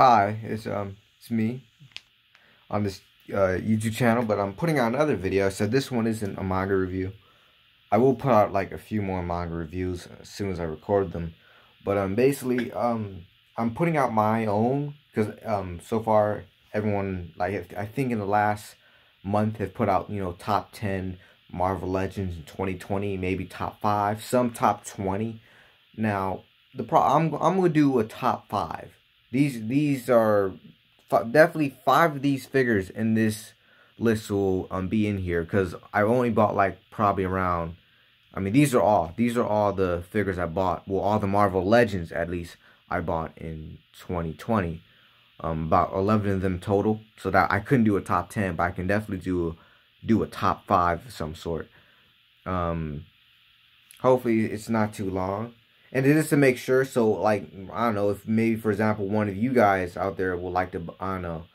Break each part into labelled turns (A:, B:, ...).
A: Hi, it's me on this YouTube channel, but I'm putting out another video. So this one isn't a manga review. I will put out like a few more manga reviews as soon as I record them. But basically I'm putting out my own because so far everyone, like, I think in the last month have put out, top 10 Marvel Legends in 2020, maybe top 5, some top 20. Now I'm gonna do a top 5. These are definitely 5 of these figures in this list will be in here because I only bought like probably around. I mean, these are all the figures I bought. Well, all the Marvel Legends at least I bought in 2020. About 11 of them total. So that I couldn't do a top 10, but I can definitely do a top 5 of some sort. Hopefully it's not too long. And it is to make sure, so like, I don't know, if maybe, for example, one of you guys out there would like to, I don't know,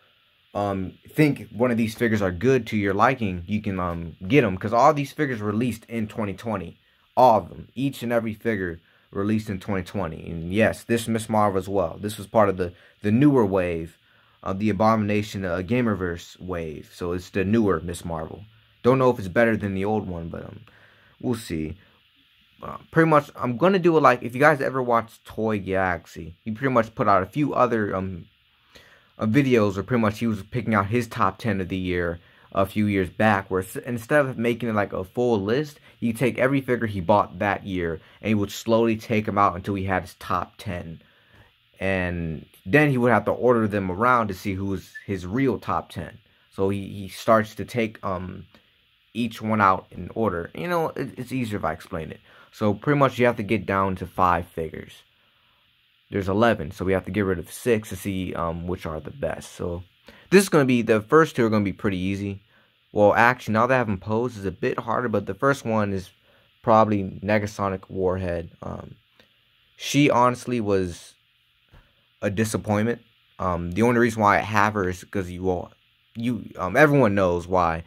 A: think one of these figures are good to your liking, you can get them. Because all these figures released in 2020. All of them. Each and every figure released in 2020. And yes, this Miss Marvel as well. This was part of the newer wave of the Abomination Gamerverse wave. So it's the newer Miss Marvel. Don't know if it's better than the old one, but we'll see. Pretty much, I'm gonna do it like, if you guys ever watched Toy Galaxy, he pretty much put out a few other videos where pretty much he was picking out his top 10 of the year a few years back, where instead of making it like a full list, you take every figure he bought that year and he would slowly take them out until he had his top 10, and then he would have to order them around to see who's his real top 10. So he starts to take each one out in order. It's easier if I explain it. So pretty much you have to get down to 5 figures. There's 11, so we have to get rid of 6 to see which are the best. So this is going to be, the first 2 are going to be pretty easy. Well, actually, now that I have them posed, is a bit harder, but the first one is probably Negasonic Warhead. She honestly was a disappointment. The only reason why I have her is because everyone knows why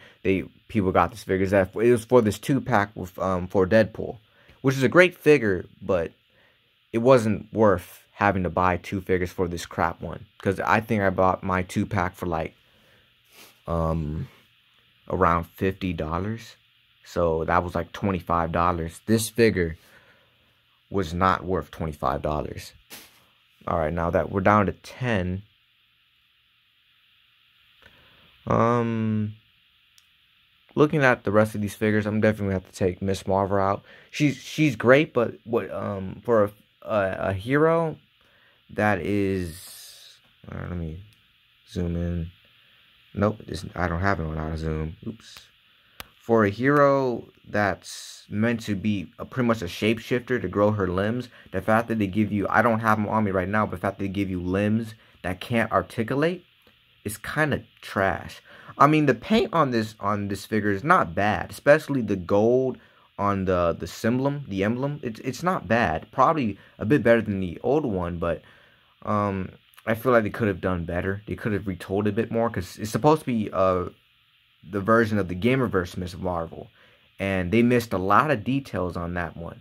A: people got this figure. Is that it was for this 2-pack with for Deadpool, which is a great figure, but it wasn't worth having to buy 2 figures for this crap one, because I think I bought my 2-pack for like around $50, so that was like $25. This figure was not worth $25. All right, now that we're down to 10. Looking at the rest of these figures, I'm definitely gonna have to take Miss Marvel out. She's great, but what for a hero that is, let me zoom in. Nope, I don't have it on how to zoom. Oops. For a hero that's meant to be pretty much a shapeshifter to grow her limbs, the fact that they give you, I don't have them on me right now, but the fact that they give you limbs that can't articulate is kind of trash. I mean, the paint on this figure is not bad, especially the gold on the emblem. It's not bad. Probably a bit better than the old one, but I feel like they could have done better. They could have retold it a bit more, because it's supposed to be the version of the Gamerverse Miss Marvel, and they missed a lot of details on that one.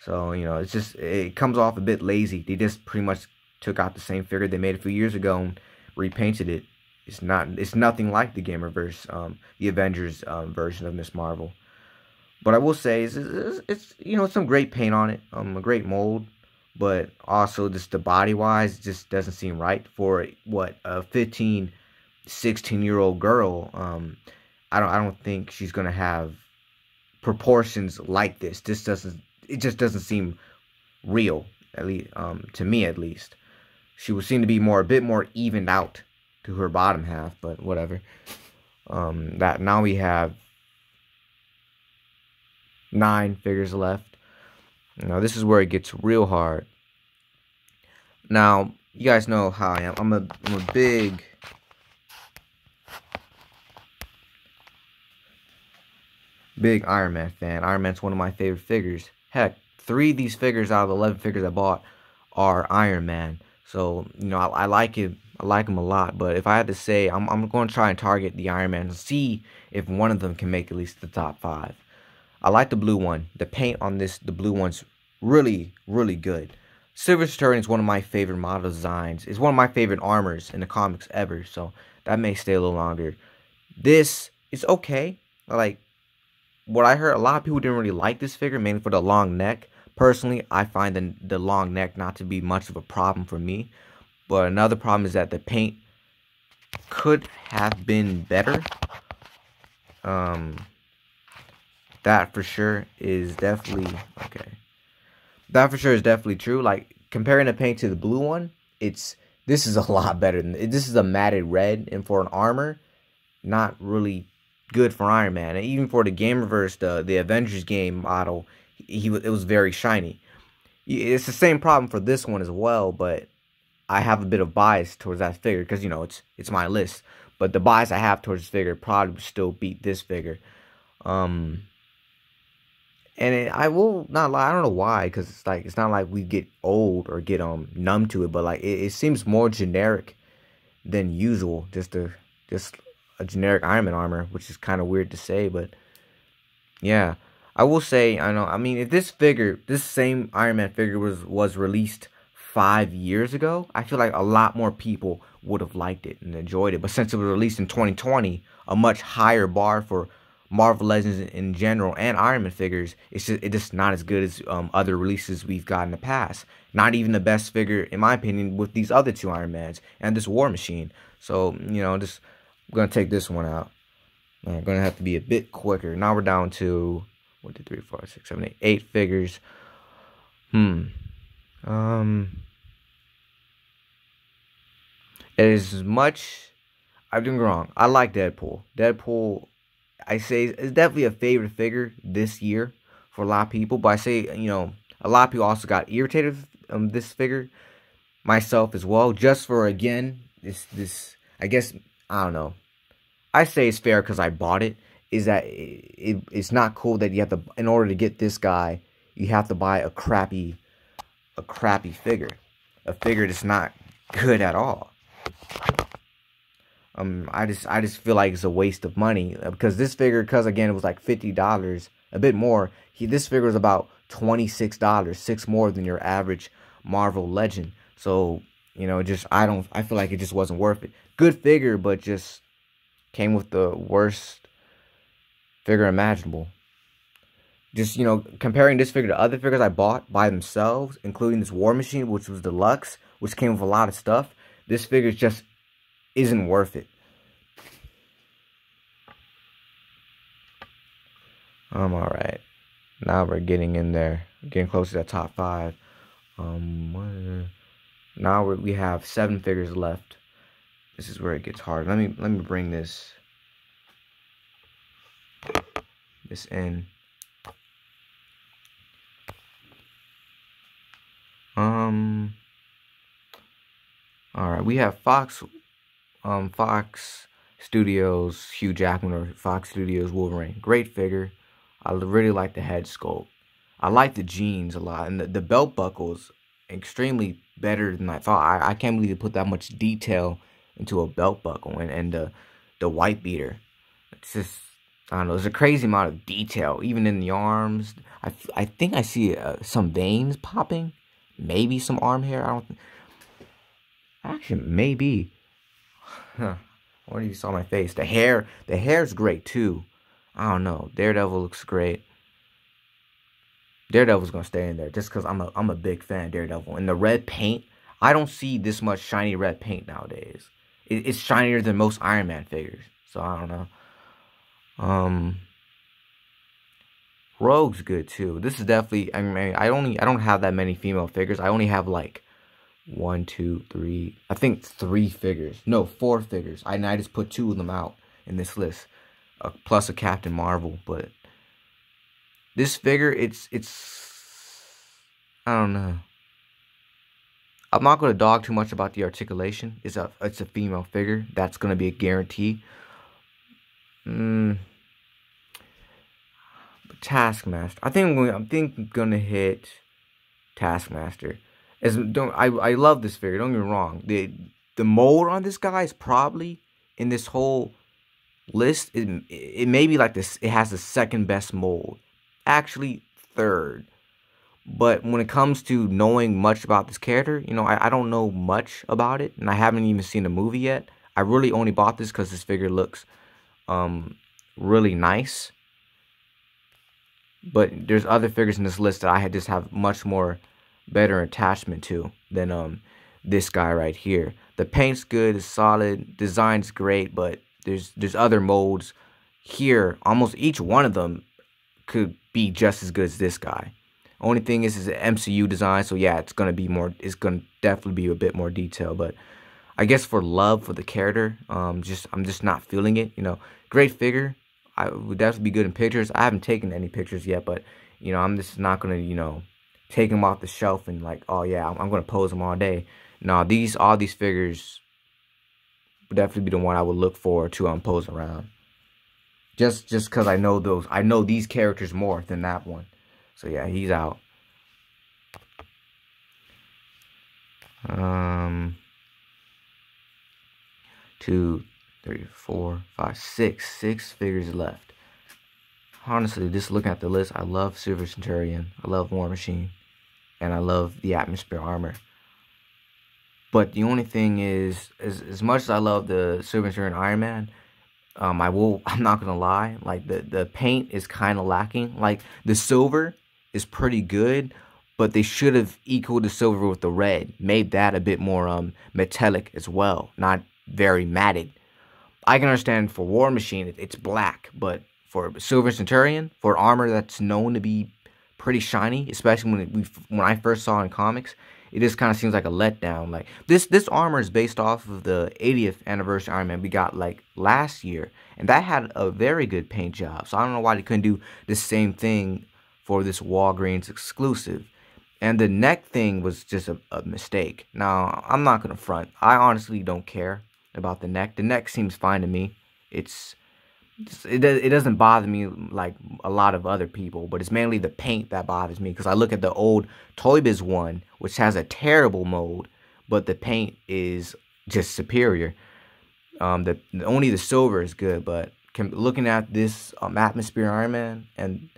A: So it comes off a bit lazy. They just pretty much took out the same figure they made a few years ago and repainted it. It's nothing like the Gamerverse, the Avengers version of Miss Marvel. But I will say it's some great paint on it, a great mold, but also just the body wise just doesn't seem right for what, a 15, 16-year-old girl. I don't think she's gonna have proportions like this. It just doesn't seem real, at least to me at least. She would seem to be a bit more evened out to her bottom half, but whatever. That now we have 9 figures left. Now this is where it gets real hard. Now you guys know how I am. I'm a big Iron Man fan. Iron Man's one of my favorite figures. Heck, 3 of these figures out of the 11 figures I bought are Iron Man. So I like him. I like him a lot, but if I had to say, I'm going to try and target the Iron Man and see if one of them can make at least the top 5. I like the blue one. The paint on the blue one's really, really good. Silver Centurion is one of my favorite model designs. It's one of my favorite armors in the comics ever, so that may stay a little longer. This is okay. Like, what I heard, a lot of people didn't really like this figure, mainly for the long neck. Personally, I find the long neck not to be much of a problem for me. But another problem is that the paint could have been better. That for sure is definitely okay. That for sure is definitely true. Like, comparing the paint to the blue one, this is a lot better than this is a matted red, and for an armor, not really good for Iron Man. And even for the Gamerverse, the Avengers game model, it was very shiny. It's the same problem for this one as well, but I have a bit of bias towards that figure because, you know, it's my list. But the bias I have towards this figure probably still beat this figure. And I will not lie, I don't know why, because it's not like we get old or get numb to it, but like it seems more generic than usual. Just a generic Iron Man armor, which is kind of weird to say, but yeah. I will say, I mean, if this same Iron Man figure was released 5 years ago, I feel like a lot more people would have liked it and enjoyed it. But since it was released in 2020, a much higher bar for Marvel Legends in general and Iron Man figures, it's just not as good as other releases we've got in the past. Not even the best figure, in my opinion, with these other two Iron Mans and this War Machine. So, you know, I'm going to take this one out. I'm going to have to be a bit quicker. Now we're down to 1, 2, 3, 4, 6, 7, 8 figures. As much, I'm doing wrong. I like Deadpool. Deadpool, I say, is definitely a favorite figure this year for a lot of people. But I say, you know, a lot of people also got irritated with this figure. Myself as well. Just for, again, this I guess, I don't know. I say it's fair because I bought it. Is that it's not cool that you have to, in order to get this guy, you have to buy a crappy figure. A figure that's not good at all. I just feel like it's a waste of money because this figure, because again it was like $50, a bit more. This figure is about $26, $6 more than your average Marvel Legend. So, you know, I feel like it just wasn't worth it. Good figure, but just came with the worst figure imaginable. Just, you know, comparing this figure to other figures I bought by themselves, including this War Machine, which was deluxe, which came with a lot of stuff, this figure just isn't worth it. Alright. Now we're getting in there. Getting close to that top 5. Now we have 7 figures left. This is where it gets hard. Let me bring this in. Alright, we have Fox Studios Hugh Jackman, or Fox Studios Wolverine. Great figure. I really like the head sculpt. I like the jeans a lot, and the belt buckles extremely better than I thought. I can't believe they put that much detail into a belt buckle, and the white beater. It's just, I don't know, there's a crazy amount of detail, even in the arms. I think I see some veins popping, maybe some arm hair. I don't think. Actually, maybe. Huh. What do you saw my face? The hair's great too. I don't know. Daredevil looks great. Daredevil's gonna stay in there just because I'm a big fan of Daredevil. And the red paint, I don't see this much shiny red paint nowadays. It's shinier than most Iron Man figures. So I don't know. Rogue's good too. This is definitely, I mean, I don't have that many female figures. I only have like 1, 2, 3, I think 3 figures. No, 4 figures. I just put 2 of them out in this list. Plus a Captain Marvel. But this figure, it's I don't know. I'm not going to dog too much about the articulation. It's a female figure. That's going to be a guarantee. Taskmaster. I think I'm going to hit Taskmaster. I love this figure. Don't get me wrong. The mold on this guy is probably in this whole list. It may be like this. It has the second best mold. Actually, third. But when it comes to knowing much about this character, you know, I don't know much about it, and I haven't even seen the movie yet. I really only bought this because this figure looks really nice. But there's other figures in this list that I just have much more better attachment to than this guy right here. The paint's good, it's solid, design's great, but there's other molds here. Almost each one of them could be just as good as this guy. Only thing is an MCU design, so yeah, it's gonna definitely be a bit more detailed. But I guess for love for the character, I'm just not feeling it. You know, great figure. I would definitely be good in pictures. I haven't taken any pictures yet, but you know, I'm just not gonna, you know, take them off the shelf and like, oh yeah, I'm gonna pose them all day. No, all these figures would definitely be the one I would look forward to pose around. Just because I know these characters more than that one. So yeah, he's out. 2, 3, 4, 5, 6 figures left. Honestly, just looking at the list, I love Silver Centurion, I love War Machine, and I love the Atmosphere Armor. But the only thing is, as much as I love the Silver Centurion Iron Man, I'm not gonna lie, like the paint is kind of lacking. Like the silver is pretty good, but they should have equaled the silver with the red, made that a bit more metallic as well, not very matted. I can understand for War Machine it's black, but for Silver Centurion, for armor that's known to be pretty shiny, especially when I first saw it in comics, it just kind of seems like a letdown. Like this armor is based off of the 80th anniversary Iron Man we got like last year, and that had a very good paint job. So I don't know why they couldn't do the same thing for this Walgreens exclusive. And the neck thing was just a mistake. Now, I'm not gonna front. I honestly don't care about the neck. The neck seems fine to me. It doesn't bother me like a lot of other people, but it's mainly the paint that bothers me, because I look at the old Toy Biz one, which has a terrible mold, but the paint is just superior. Only the silver is good, but looking at this Atmosphere Iron Man, and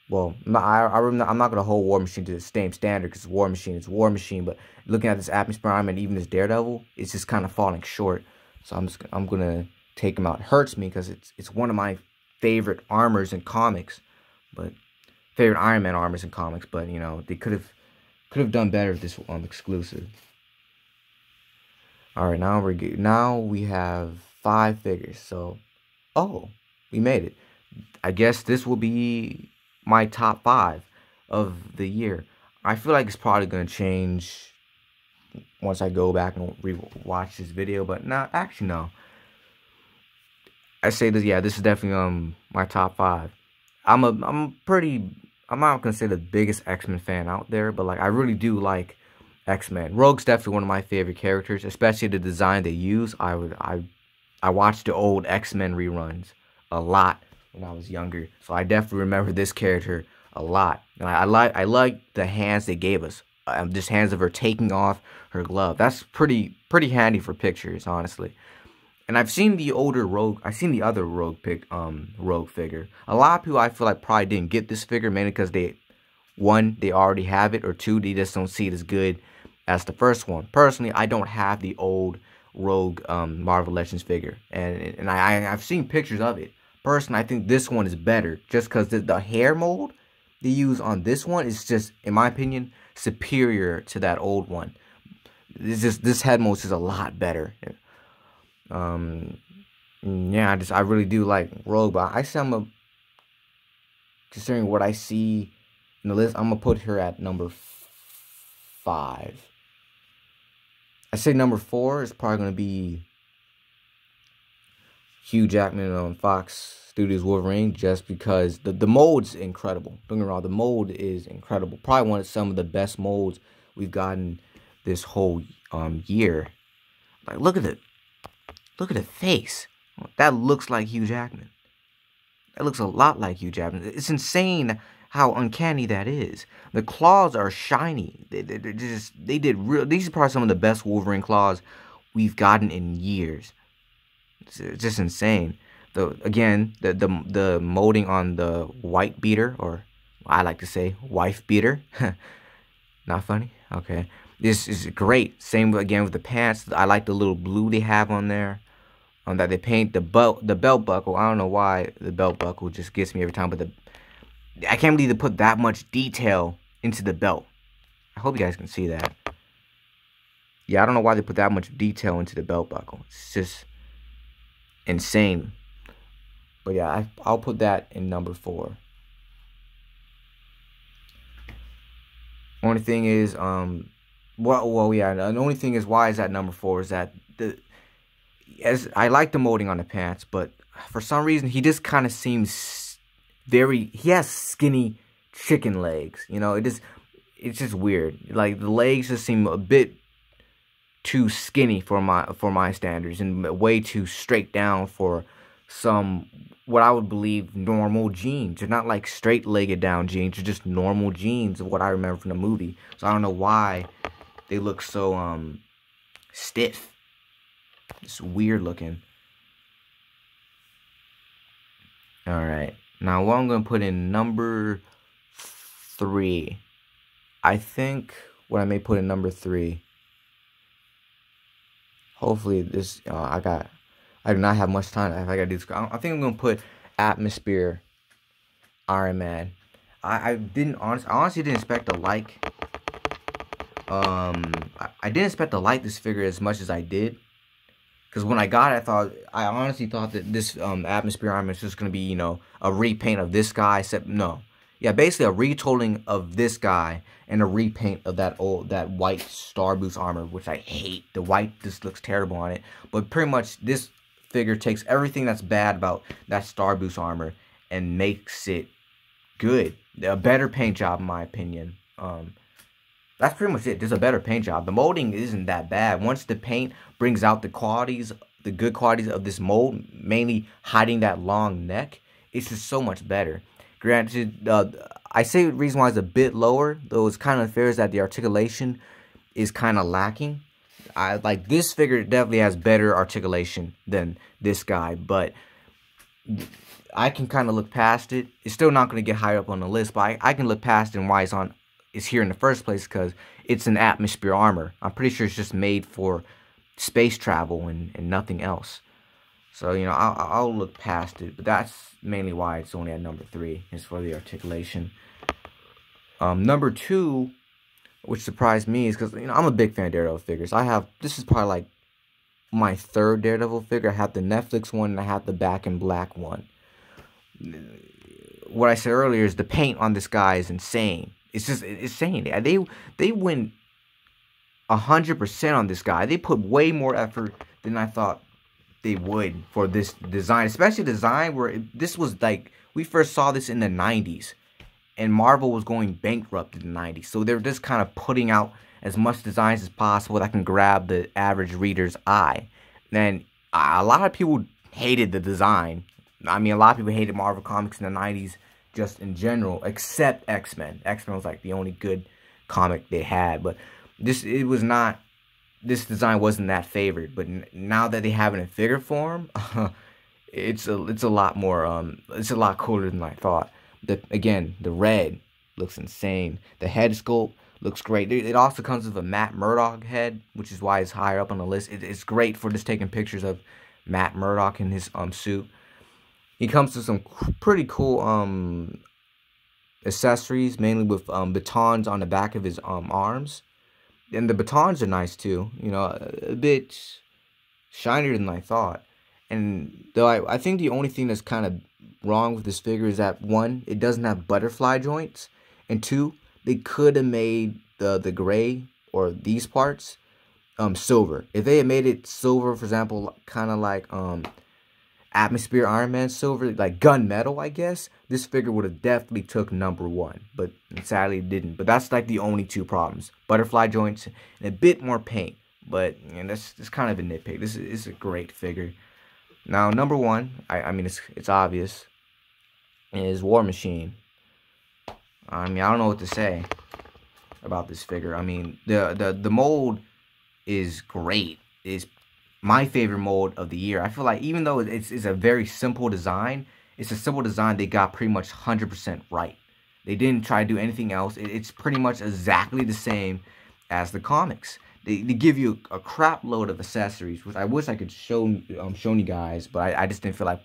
A: well, I'm not gonna hold War Machine to the same standard, because War Machine is War Machine, but looking at this Atmosphere Iron Man, even this Daredevil, it's just kind of falling short. So I'm gonna take him out. It hurts me because it's one of my favorite armors in comics, but favorite Iron Man armors in comics. But you know, they could have done better with this exclusive. All right, now we're good. Now we have 5 figures. So, oh, we made it. I guess this will be my top 5 of the year. I feel like it's probably gonna change once I go back and rewatch this video, but actually no. I say this, yeah, this is definitely my top 5. I'm not gonna say the biggest X-Men fan out there, but like I really do like X-Men. Rogue's definitely one of my favorite characters, especially the design they use. I watched the old X-Men reruns a lot when I was younger, so I definitely remember this character a lot. And I like the hands they gave us. Just hands of her taking off her glove. That's pretty handy for pictures, honestly. And I've seen the older Rogue. I've seen the other Rogue figure. A lot of people I feel like probably didn't get this figure, mainly because they already have it, or 2, they just don't see it as good as the first one. Personally, I don't have the old Rogue Marvel Legends figure, and I've seen pictures of it. Personally, I think this one is better, just because the hair mold they use on this one is just, in my opinion, superior to that old one. This head mold is a lot better. Yeah, I really do like Rogue, but considering what I see in the list, I'm gonna put her at number 5. I say number 4 is probably gonna be Hugh Jackman on Fox Studios Wolverine, just because the mold's incredible. Don't get me wrong, the mold is incredible. Probably some of the best molds we've gotten this whole year. Like, look at it. Look at the face. That looks like Hugh Jackman. That looks a lot like Hugh Jackman. It's insane how uncanny that is. The claws are shiny. These are probably some of the best Wolverine claws we've gotten in years. It's just insane. The molding on the white beater, or I like to say wife beater. Not funny? Okay. This is great. Same again with the pants. I like the little blue they have on there. That they paint the belt buckle. I don't know why the belt buckle just gets me every time, but I can't believe they put that much detail into the belt. I hope you guys can see that. Yeah, I don't know why they put that much detail into the belt buckle. It's just insane. But yeah, I'll put that in number 4. Only thing is, well, yeah. The only thing is, why is that number 4? Is that as I like the molding on the pants, but for some reason he just kind of seems he has skinny chicken legs. You know, it's just weird. Like the legs just seem a bit too skinny for my standards, and way too straight down for some what I would believe normal jeans. They're not like straight-legged down jeans. They're just normal jeans of what I remember from the movie. So I don't know why they look so stiff. It's weird looking. Alright. Now what I'm gonna put in number 3. I think what I may put in number 3. Hopefully this I do not have much time. I gotta do this. I think I'm gonna put Atmosphere Iron Man. I honestly didn't expect to like I didn't expect to like this figure as much as I did. Because when I got it, I honestly thought that this Atmosphere Iron Man is just gonna be, you know, a repaint of this guy, except no. Yeah, basically a retooling of this guy and a repaint of that white Star Boost armor, which I hate. The white just looks terrible on it. But pretty much this figure takes everything that's bad about that Star Boost armor and makes it good. A better paint job, in my opinion. That's pretty much it. There's a better paint job. The molding isn't that bad. Once the paint brings out the good qualities of this mold, mainly hiding that long neck, it's just so much better. Granted, I say the reason why it's a bit lower, though it's kind of unfair, is that the articulation is kind of lacking. Like this figure definitely has better articulation than this guy, but I can kind of look past it. It's still not going to get higher up on the list, but I can look past it and why it's here in the first place, because it's an atmosphere armor. I'm pretty sure it's just made for space travel and nothing else. So, you know, I'll look past it, but that's mainly why it's only at number 3, is for the articulation. Number 2, which surprised me, is because, you know, I'm a big fan of Daredevil figures. This is probably like my 3rd Daredevil figure. I have the Netflix one, and I have the Back in Black one. What I said earlier is the paint on this guy is insane. It's just insane. They went 100% on this guy. They put way more effort than I thought they would for this design, especially design where this was like, we first saw this in the 90s, and Marvel was going bankrupt in the 90s, so they're just kind of putting out as much designs as possible that can grab the average reader's eye. And a lot of people hated the design. I mean, a lot of people hated Marvel Comics in the 90s just in general, except X-Men. X-Men was like the only good comic they had, but this design wasn't that favored. But now that they have it in figure form, it's a lot more it's a lot cooler than I thought. Again, the red looks insane. The head sculpt looks great. It also comes with a Matt Murdock head, which is why it's higher up on the list. It's great for just taking pictures of Matt Murdock in his suit. He comes with some pretty cool accessories, mainly with batons on the back of his arms. And the batons are nice too, you know, a bit shinier than I thought. And though I think the only thing that's kind of wrong with this figure is that, 1, it doesn't have butterfly joints, and 2, they could have made the gray or these parts silver. If they had made it silver, for example, kind of like Atmosphere Iron Man silver, like gunmetal, I guess, this figure would have definitely took number 1, but sadly it didn't. But that's like the only 2 problems: butterfly joints and a bit more paint. But you know, that's kind of a nitpick. This is a great figure. Now number 1, I mean it's obvious, is War Machine. I mean, I don't know what to say about this figure. I mean, the mold is great. It's my favorite mold of the year. I feel like even though it's a very simple design, it's a simple design they got pretty much 100% right. They didn't try to do anything else. It's pretty much exactly the same as the comics. They give you a crap load of accessories, which I wish I could show you guys, but I just didn't feel like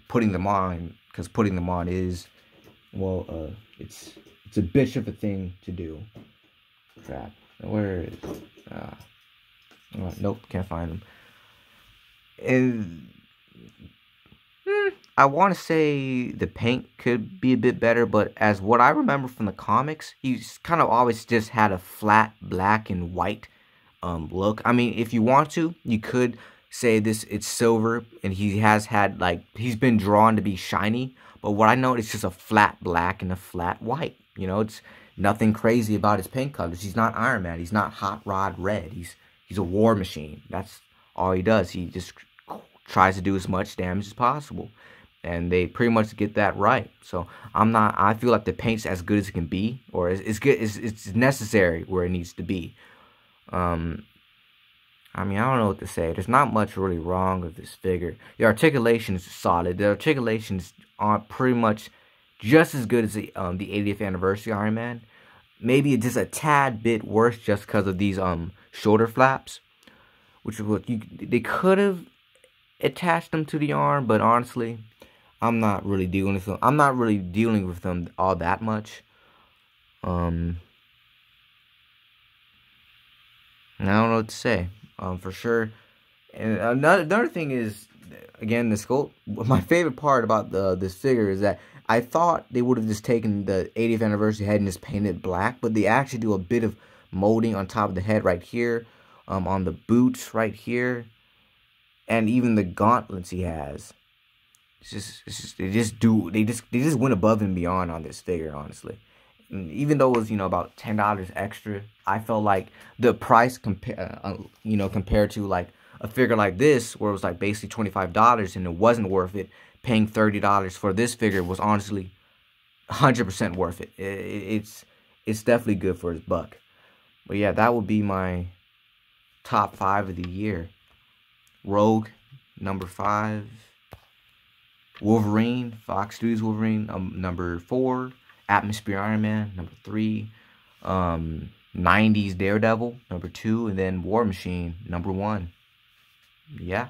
A: putting them on, because putting them on is, well, it's a bitch of a thing to do. Crap. Where is nope, can't find them. And I want to say the paint could be a bit better, but as what I remember from the comics, he's kind of always just had a flat black and white look. I mean, if you want to, you could say it's silver, and he has had, like, he's been drawn to be shiny, but what I know, it's just a flat black and a flat white. You know, it's nothing crazy about his paint colors. He's not Iron Man. He's not Hot Rod Red. He's a war machine. That's all he does. He just tries to do as much damage as possible, and they pretty much get that right. So I feel like the paint's as good as it can be, or it's good. It's necessary where it needs to be. I mean, I don't know what to say. There's not much really wrong with this figure. The articulation is solid. The articulations are pretty much just as good as the 80th anniversary Iron Man. Maybe just a tad bit worse, just because of these shoulder flaps, which is what they could have attached them to the arm, but honestly, I'm not really dealing with them. I'm not really dealing with them all that much. And I don't know what to say. For sure. And another thing is, again, the sculpt. My favorite part about this figure is that I thought they would have just taken the 80th anniversary head and just painted black, but they actually do a bit of molding on top of the head right here, on the boots right here, and even the gauntlets he has. They just went above and beyond on this figure, honestly. And even though it was, about $10 extra, I felt like the price compared to like a figure like this, where it was like basically $25 and it wasn't worth it, paying $30 for this figure was honestly 100% worth it. It's definitely good for his buck. But yeah, that would be my top 5 of the year. Rogue, number 5. Wolverine, Fox Studios Wolverine, number 4. Atmosphere Iron Man, number 3. 90s Daredevil, number 2. And then War Machine, number 1. Yeah.